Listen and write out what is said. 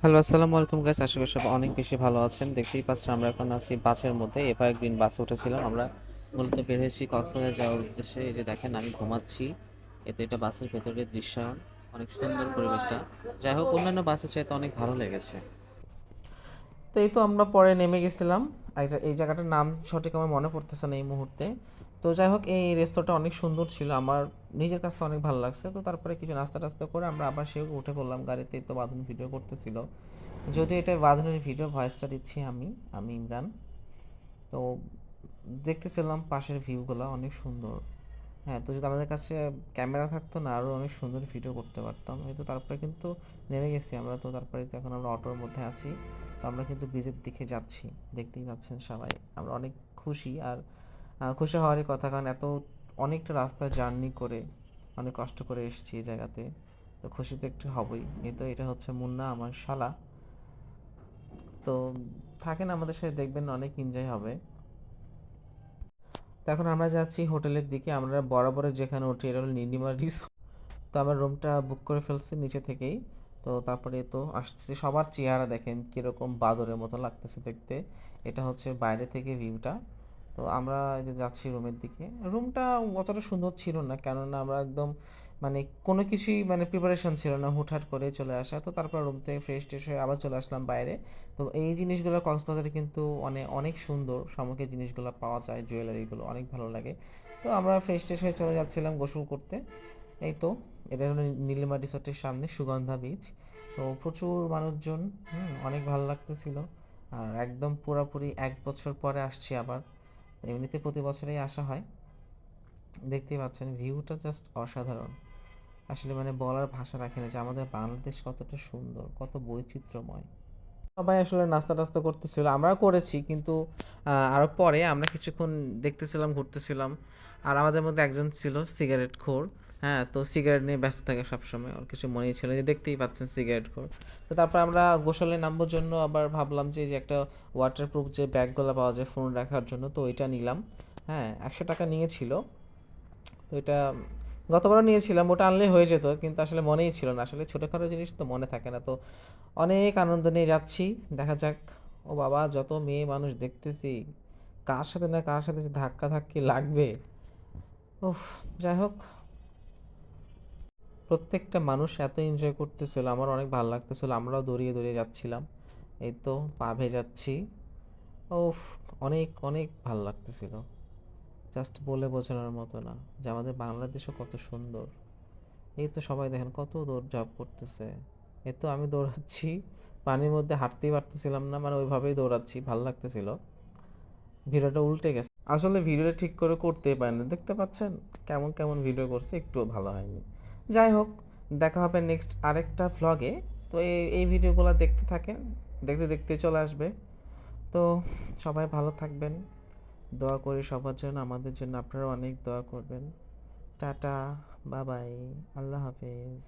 Hello, আসসালামু আলাইকুম guys. আশা করি সবাই অনেক বেশি ভালো আছেন। দেখতেই পাচ্ছেন আমরা এখন আছি বাসের মধ্যে। এভারগ্রিন বাসে উঠেছিলাম। আমরা মূলত বের হয়েছি কক্সবাজার যাওয়ার উদ্দেশ্যে। এই যে দেখেন আমি ঘুমাচ্ছি। এটা বাসের ভেতরের দৃশ্যায়ন। অনেক সুন্দর পরিবেশটা। যাই হোক অন্যান্য বাসের চাইতে অনেক ভালো লেগেছে। তো এই তো আমরা পরে নেমে গেছিলাম। এই জায়গাটার নাম সঠিক আমার মনে পড়তেছে না এই মুহূর্তে। তো যাই হোক এই রেস্তোরাঁটা অনেক সুন্দর ছিল, আমার নিজের কাছে অনেক ভালো লাগছে। তো তারপরে কিছু নাস্তা টাস্তা করে আমরা আবার সেও উঠে পড়লাম গাড়িতে। তো বাঁধন ভিডিও করতেছিল, যদিও এটা বাঁধনের ভিডিও ভয়েসটা দিচ্ছি আমি ইমরান। তো দেখতেছিলাম পাশের ভিউগুলো অনেক সুন্দর। হ্যাঁ, তো যদি আমাদের কাছে ক্যামেরা থাকতো না আরও অনেক সুন্দর ভিডিও করতে পারতাম। এই তো তারপরে কিন্তু নেমে গেছি আমরা। তো তারপরে তো এখন আমরা অটোর মধ্যে আছি। তো আমরা কিন্তু ব্রিজের দিকে যাচ্ছি, দেখতেই পাচ্ছেন সবাই। আমরা অনেক খুশি, আর খুশি হওয়ারই কথা, কারণ অনেকটা রাস্তা জার্নি করে অনেক কষ্ট করে এসেছি এই জায়গাতে। তো খুশি তো একটু হবই। এই তো এটা হচ্ছে মুন্না, আমার শালা। তো থাকেন আমাদের সাথে, দেখবেন অনেক এনজয় হবে। তো এখন আমরা যাচ্ছি হোটেলের দিকে। আমরা বরাবরের যেখানে উঠি এটা হলো নীলিমা রিসোর্ট। তো আমার রুমটা বুক করে ফেলছি নিচে থেকেই। তো তারপরে তো আসতেছি, সবার চেহারা দেখেন কীরকম বাদরের মতো লাগতেছে দেখতে। এটা হচ্ছে বাইরে থেকে ভিউটা। তো আমরা এই যে যাচ্ছি রুমের দিকে। রুমটা অতটা সুন্দর ছিল না, কেননা আমরা একদম মানে কোনো কিছুই মানে প্রিপারেশন ছিল না, হুটহাট করে চলে আসা। তো তারপর রুম থেকে ফ্রেশ ট্রেশ হয়ে আবার চলে আসলাম বাইরে। তো এই জিনিসগুলো কক্সবাজারে কিন্তু অনেক অনেক সুন্দর সামগ্রিক জিনিসগুলো পাওয়া যায়, জুয়েলারিগুলো অনেক ভালো লাগে। তো আমরা ফ্রেশ ট্রেশ হয়ে চলে যাচ্ছিলাম গোসল করতে। এই তো এটা হলো নীলিমা রিসোর্টের সামনে সুগন্ধা বিচ। তো প্রচুর মানুষজন, অনেক ভালো লাগতেছিল। আর একদম পুরোপুরি 1 বছর পরে আসছি আবার। এমনিতে প্রতি বছরেই আসা হয়। দেখতেই পাচ্ছেন ভিউটা জাস্ট অসাধারণ। আসলে মানে বলার ভাষা রাখে না যে আমাদের বাংলাদেশ কতটা সুন্দর, কত বৈচিত্র্যময়। সবাই আসলে নাস্তা টাস্তা করতেছিল, আমরাও করেছি, কিন্তু আরও পরে আমরা কিছুক্ষণ দেখতেছিলাম, ঘুরতেছিলাম। আর আমাদের মধ্যে একজন ছিল সিগারেট খোর। হ্যাঁ, তো সিগারেট নিয়ে ব্যস্ত থাকে সবসময়, ওর কিছু মনেই ছিল, যে দেখতেই পাচ্ছেন সিগারেট খোর। তো তারপর আমরা গোসলে নামবার জন্য আবার ভাবলাম যে যে একটা ওয়াটারপ্রুফ যে ব্যাগগুলো পাওয়া যায় ফোন রাখার জন্য, তো ওইটা নিলাম। হ্যাঁ, 100 টাকা নিয়েছিল। তো এটা গতবারও নিয়েছিলাম, ওটা আনলেই হয়ে যেত, কিন্তু আসলে মনেই ছিল না। আসলে ছোটোখাটো জিনিস তো মনে থাকে না। তো অনেক আনন্দ নিয়ে যাচ্ছি। দেখা যাক। ও বাবা, যত মেয়ে মানুষ দেখতেছি, কার সাথে না কার সাথে যে ধাক্কা ধাক্কি লাগবে। উফ, যাই হোক, প্রত্যেকটা মানুষ এত এনজয় করতেছিল, আমার অনেক ভালো লাগতেছিল। আমরাও দৌড়িয়ে দৌড়িয়ে যাচ্ছিলাম। এই তো পা ভেজাচ্ছি। উফ, অনেক অনেক ভালো লাগতেছিল। জাস্ট বলে বোঝানোর মতো না যে আমাদের বাংলাদেশও কত সুন্দর। এই তো সবাই দেখেন কত দৌড়ঝাঁপ করতেছে। এই তো আমি দৌড়াচ্ছি, পানির মধ্যে হাঁটতেই পারতেছিলাম না, মানে ওইভাবেই দৌড়াচ্ছি, ভালো লাগতেছিল। ভিডিওটা উল্টে গেছে, আসলে ভিডিওটা ঠিক করে করতেই পারি না, দেখতে পাচ্ছেন কেমন কেমন ভিডিও করছে, একটুও ভালো হয়নি। যাই হোক, দেখা হবে নেক্সট আরেকটা ভ্লগে। তো এই ভিডিওগুলো দেখতে থাকেন, দেখতে দেখতে চলে আসবে। তো সবাই ভালো থাকবেন, দোয়া করি সবার জন্য, আমাদের জন্য আপনারা অনেক দোয়া করবেন। টাটা, বাবাই, আল্লাহ হাফেজ।